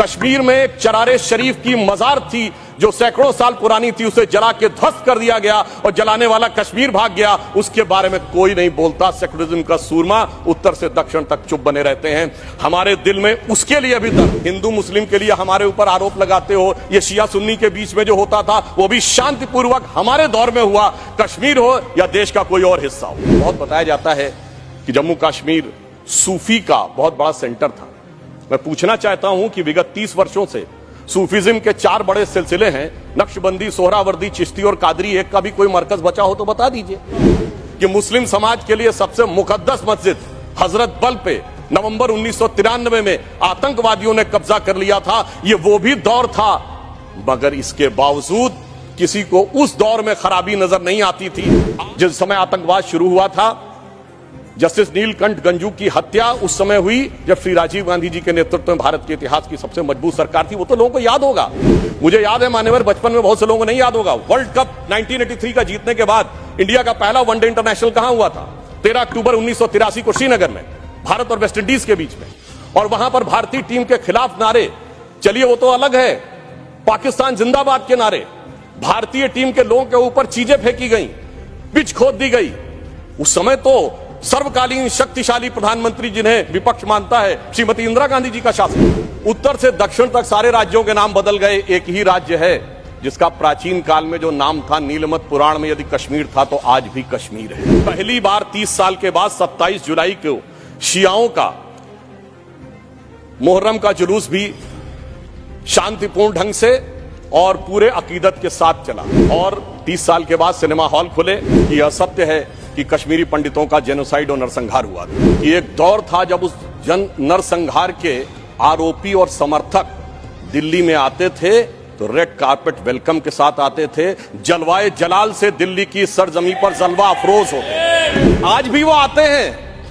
कश्मीर में एक चरारे शरीफ की मजार थी जो सैकड़ों साल पुरानी थी, उसे जला के ध्वस्त कर दिया गया और जलाने वाला कश्मीर भाग गया। उसके बारे में कोई नहीं बोलता। सेकुलरिज्म का सूरमा उत्तर से दक्षिण तक चुप बने रहते हैं। हमारे दिल में उसके लिए अभी तक हिंदू मुस्लिम के लिए हमारे ऊपर आरोप लगाते हो, ये शिया सुन्नी के बीच में जो होता था वो भी शांतिपूर्वक हमारे दौर में हुआ। कश्मीर हो या देश का कोई और हिस्सा हो। बहुत बताया जाता है कि जम्मू कश्मीर सूफी का बहुत बड़ा सेंटर था। मैं पूछना चाहता हूं कि विगत 30 वर्षों से सूफीज्म के 4 बड़े सिलसिले हैं, नक्शबंदी, सोहरावर्दी, चिश्ती और कादरी। एक का भी कोई मरकज बचा हो तो बता दीजिए। कि मुस्लिम समाज के लिए सबसे मुकद्दस मस्जिद हजरत बल पे नवंबर 1993 में आतंकवादियों ने कब्जा कर लिया था। ये वो भी दौर था, मगर इसके बावजूद किसी को उस दौर में खराबी नजर नहीं आती थी। जिस समय आतंकवाद शुरू हुआ था, जस्टिस नीलकंठ गंजू की हत्या उस समय हुई जब श्री राजीव गांधी जी के नेतृत्व में भारत के इतिहास की सबसे मजबूत सरकार थी। वो तो लोगों को याद होगा। मुझे याद है मान्यवर, बचपन में बहुत से लोगों को नहीं याद होगा। वर्ल्ड कप 1983 का जीतने के बाद इंडिया का पहला वनडे इंटरनेशनल कहां हुआ था? 13 अक्टूबर 1983 को श्रीनगर में, भारत और वेस्ट इंडीज के बीच में। और वहां पर भारतीय टीम के खिलाफ नारे, चलिए वो तो अलग है, पाकिस्तान जिंदाबाद के नारे, भारतीय टीम के लोगों के ऊपर चीजें फेंकी गई, पिच खोद दी गई। उस समय तो सर्वकालीन शक्तिशाली प्रधानमंत्री जिन्हें विपक्ष मानता है, श्रीमती इंदिरा गांधी जी का शासन। उत्तर से दक्षिण तक सारे राज्यों के नाम बदल गए। एक ही राज्य है जिसका प्राचीन काल में जो नाम था नीलमत पुराण में यदि कश्मीर था तो आज भी कश्मीर है। पहली बार 30 साल के बाद 27 जुलाई को शियाओं का मुहर्रम का जुलूस भी शांतिपूर्ण ढंग से और पूरे अकीदत के साथ चला। और 30 साल के बाद सिनेमा हॉल खुले। यह सत्य है कि कश्मीरी पंडितों का जेनोसाइड और नरसंहार हुआ था। ये एक दौर था जब उस नरसंहार के आरोपी और समर्थक दिल्ली में आते थे तो रेड कार्पेट वेलकम के साथ आते थे। जलवाए जलाल से दिल्ली की सरजमी पर जलवा अफरोज होते। आज भी वो आते हैं,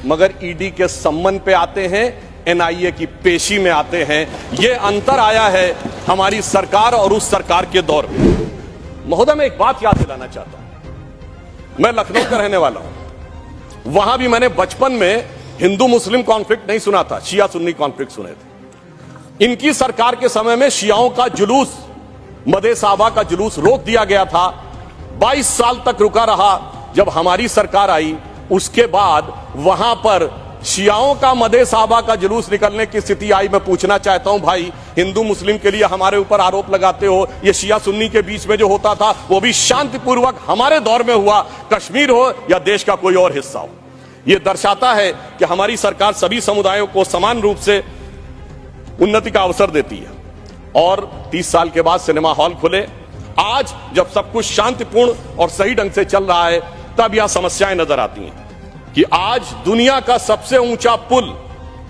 मगर ईडी के सम्मन पे आते हैं, एनआईए की पेशी में आते हैं। ये अंतर आया है हमारी सरकार और उस सरकार के दौर में। महोदय, मैं एक बात याद दिलाना चाहता हूं। मैं लखनऊ का रहने वाला हूं। वहां भी मैंने बचपन में हिंदू मुस्लिम कॉन्फ्लिक्ट नहीं सुना था, शिया सुन्नी कॉन्फ्लिक्ट सुने थे। इनकी सरकार के समय में शियाओं का जुलूस, मदे साहबा का जुलूस रोक दिया गया था। 22 साल तक रुका रहा। जब हमारी सरकार आई उसके बाद वहां पर शियाओं का मदे साहबा का जुलूस निकलने की स्थिति आई। मैं पूछना चाहता हूं भाई, हिंदू मुस्लिम के लिए हमारे ऊपर आरोप लगाते हो, ये शिया सुन्नी के बीच में जो होता था वो भी शांतिपूर्वक हमारे दौर में हुआ। कश्मीर हो या देश का कोई और हिस्सा हो, यह दर्शाता है कि हमारी सरकार सभी समुदायों को समान रूप से उन्नति का अवसर देती है। और 30 साल के बाद सिनेमा हॉल खुले। आज जब सब कुछ शांतिपूर्ण और सही ढंग से चल रहा है तब यह समस्याएं नजर आती हैं कि आज दुनिया का सबसे ऊंचा पुल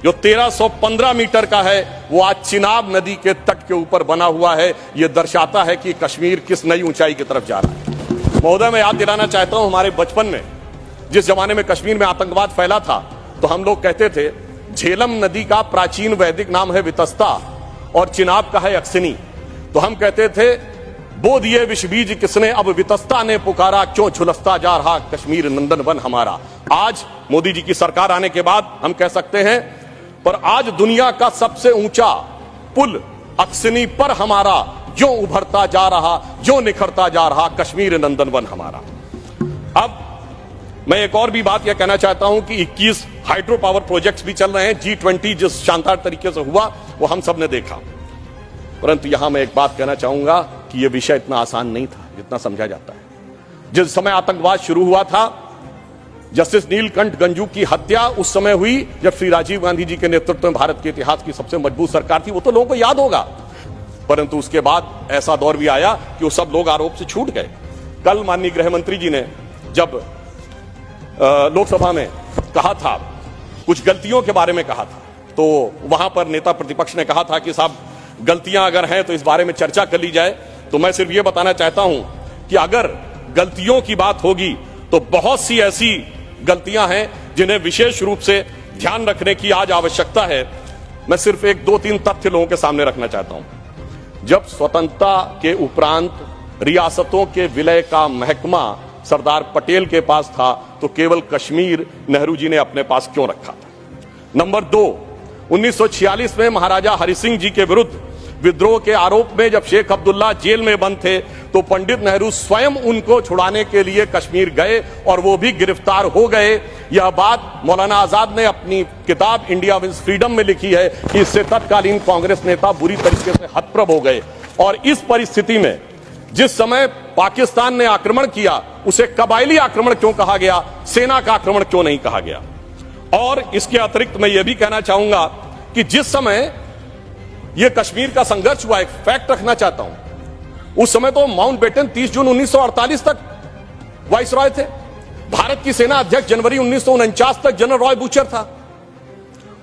जो 1315 मीटर का है वो आज चिनाब नदी के तट के ऊपर बना हुआ है। यह दर्शाता है कि कश्मीर किस नई ऊंचाई की तरफ जा रहा है। महोदय, मैं याद दिलाना चाहता हूं, हमारे बचपन में जिस जमाने में कश्मीर में आतंकवाद फैला था तो हम लोग कहते थे झेलम नदी का प्राचीन वैदिक नाम है वितस्ता और चिनाब का है अक्सिनी। तो हम कहते थे बो दिए विष बीज किसने, अब वितस्ता ने पुकारा, क्यों झुलसता जा रहा कश्मीर नंदन वन हमारा। आज मोदी जी की सरकार आने के बाद हम कह सकते हैं, पर आज दुनिया का सबसे ऊंचा पुल अक्सिनी पर हमारा जो उभरता जा रहा, जो निखरता जा रहा कश्मीर नंदन वन हमारा। अब मैं एक और भी बात यह कहना चाहता हूं कि 21 हाइड्रो पावर प्रोजेक्ट्स भी चल रहे हैं। G20 जिस शानदार तरीके से हुआ वो हम सब ने देखा। परंतु यहां मैं एक बात कहना चाहूंगा कि यह विषय इतना आसान नहीं था जितना समझा जाता है। जिस समय आतंकवाद शुरू हुआ था, जस्टिस नीलकंठ गंजू की हत्या उस समय हुई जब श्री राजीव गांधी जी के नेतृत्व में भारत के इतिहास की सबसे मजबूत सरकार थी। वो तो लोगों को याद होगा। परंतु उसके बाद ऐसा दौर भी आया कि वो सब लोग आरोप से छूट गए। कल माननीय गृह मंत्री जी ने जब लोकसभा में कहा था, कुछ गलतियों के बारे में कहा था, तो वहां पर नेता प्रतिपक्ष ने कहा था कि साहब गलतियां अगर हैं तो इस बारे में चर्चा कर ली जाए। तो मैं सिर्फ यह बताना चाहता हूं कि अगर गलतियों की बात होगी तो बहुत सी ऐसी गलतियां हैं जिन्हें विशेष रूप से ध्यान रखने की आज आवश्यकता है। मैं सिर्फ 1-2-3 तथ्य लोगों के सामने रखना चाहता हूं। जब स्वतंत्रता के उपरांत रियासतों के विलय का महकमा सरदार पटेल के पास था तो केवल कश्मीर नेहरू जी ने अपने पास क्यों रखा था? नंबर 2, 1946 में महाराजा हरि सिंह जी के विरुद्ध विद्रोह के आरोप में जब शेख अब्दुल्ला जेल में बंद थे तो पंडित नेहरू स्वयं उनको छुड़ाने के लिए कश्मीर गए और वो भी गिरफ्तार हो गए। यह बात मौलाना आजाद ने अपनी किताब इंडिया विंस फ्रीडम में लिखी है कि इससे तत्कालीन कांग्रेस नेता बुरी तरीके से हतप्रभ हो गए। और इस परिस्थिति में जिस समय पाकिस्तान ने आक्रमण किया उसे कबायली आक्रमण क्यों कहा गया, सेना का आक्रमण क्यों नहीं कहा गया। और इसके अतिरिक्त मैं यह भी कहना चाहूंगा कि जिस समय यह कश्मीर का संघर्ष हुआ, एक फैक्ट रखना चाहता हूं, उस समय तो माउंटबेटन 30 जून 1948 तक वाइसरॉय थे। भारत की सेना अध्यक्ष जनवरी 1949 तक जनरल रॉय बूचर था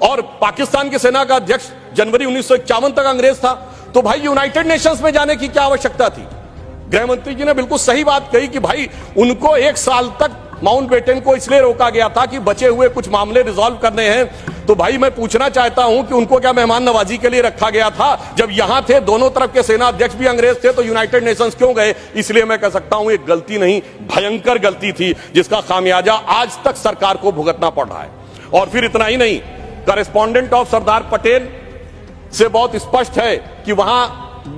और पाकिस्तान की सेना का अध्यक्ष जनवरी 1951 तक अंग्रेज था। तो भाई यूनाइटेड नेशंस में जाने की क्या आवश्यकता थी। गृह मंत्री जी ने बिल्कुल सही बात कही कि भाई उनको 1 साल तक माउंटबेटन को इसलिए रोका गया था कि बचे हुए कुछ मामले रिजॉल्व करने हैं। तो भाई मैं पूछना चाहता हूं कि उनको क्या मेहमान नवाजी के लिए रखा गया था। जब यहां थे, दोनों तरफ के सेना अध्यक्ष भी अंग्रेज थे, तो यूनाइटेड नेशंस क्यों गए। इसलिए मैं कह सकता हूं एक गलती नहीं, भयंकर गलती थी जिसका खामियाजा आज तक सरकार को भुगतना पड़ रहा है। और फिर इतना ही नहीं, करेस्पॉन्डेंट ऑफ सरदार पटेल से बहुत स्पष्ट है कि वहां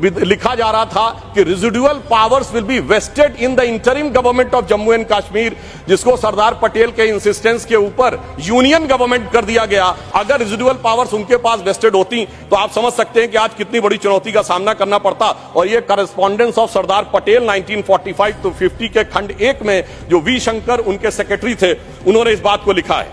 लिखा जा रहा था कि residual powers will be vested in the interim government of Jammu and Kashmir, जिसको सरदार पटेल के इंसिस्टेंस के ऊपर यूनियन गवर्नमेंट कर दिया गया। अगर रेजिडुअल पावर्स उनके पास वेस्टेड होती तो आप समझ सकते हैं कि आज कितनी बड़ी चुनौती का सामना करना पड़ता। और ये correspondence of Sardar Patel 1945 to 50 के खंड 1 में जो वी शंकर उनके सेक्रेटरी थे, उन्होंने इस बात को लिखा है।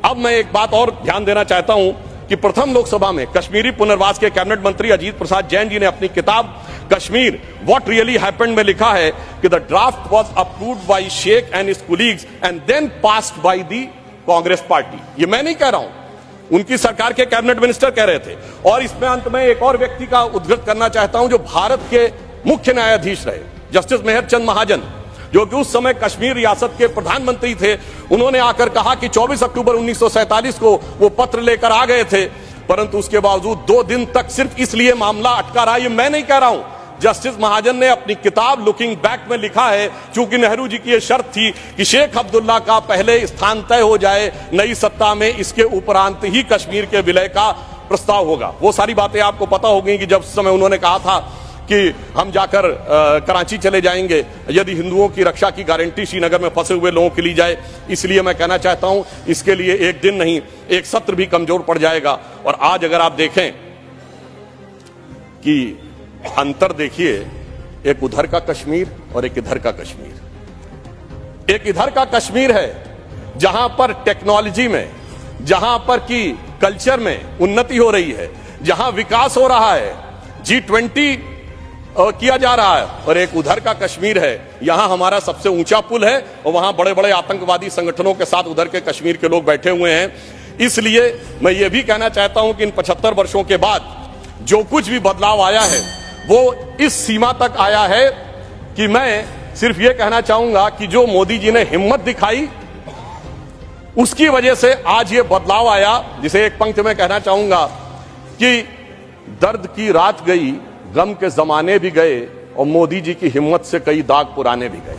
अब मैं एक बात और ध्यान देना चाहता हूं कि प्रथम लोकसभा में कश्मीरी पुनर्वास के कैबिनेट मंत्री अजीत प्रसाद जैन जी ने अपनी किताब कश्मीर व्हाट रियली हैपेंड में लिखा है कि the draft was approved by Sheikh and his colleagues and then passed by the Congress party. ये मैं नहीं कह रहा हूं, उनकी सरकार के कैबिनेट मिनिस्टर कह रहे थे। और इसमें अंत में एक और व्यक्ति का उद्धृत करना चाहता हूं जो भारत के मुख्य न्यायाधीश रहे, जस्टिस मेहरचंद महाजन, जो कि उस समय कश्मीर रियासत के प्रधानमंत्री थे। उन्होंने आकर कहा कि 24 अक्टूबर 1947 को वो पत्र लेकर आ गए थे, परंतु उसके बावजूद 2 दिन तक सिर्फ इसलिए मामला अटका रहा। ये मैं नहीं कह रहा हूं, जस्टिस महाजन ने अपनी किताब लुकिंग बैक में लिखा है, क्योंकि नेहरू जी की यह शर्त थी कि शेख अब्दुल्ला का पहले स्थान तय हो जाए नई सत्ता में, इसके उपरांत ही कश्मीर के विलय का प्रस्ताव होगा। वो सारी बातें आपको पता होगी कि जब समय उन्होंने कहा था कि हम जाकर कराची चले जाएंगे यदि हिंदुओं की रक्षा की गारंटी श्रीनगर में फंसे हुए लोगों की ली जाए। इसलिए मैं कहना चाहता हूं इसके लिए एक दिन नहीं, एक सत्र भी कमजोर पड़ जाएगा। और आज अगर आप देखें कि अंतर देखिए, एक उधर का कश्मीर और एक इधर का कश्मीर। एक इधर का कश्मीर है जहां पर टेक्नोलॉजी में, जहां पर की कल्चर में उन्नति हो रही है, जहां विकास हो रहा है, G20 किया जा रहा है। और एक उधर का कश्मीर है, यहां हमारा सबसे ऊंचा पुल है और वहां बड़े बड़े आतंकवादी संगठनों के साथ उधर के कश्मीर के लोग बैठे हुए हैं। इसलिए मैं ये भी कहना चाहता हूं कि इन 75 वर्षों के बाद जो कुछ भी बदलाव आया है वो इस सीमा तक आया है कि मैं सिर्फ ये कहना चाहूंगा कि जो मोदी जी ने हिम्मत दिखाई उसकी वजह से आज ये बदलाव आया। जिसे एक पंक्ति में कहना चाहूंगा कि दर्द की रात गई, गम के जमाने भी गए और मोदी जी की हिम्मत से कई दाग पुराने भी गए।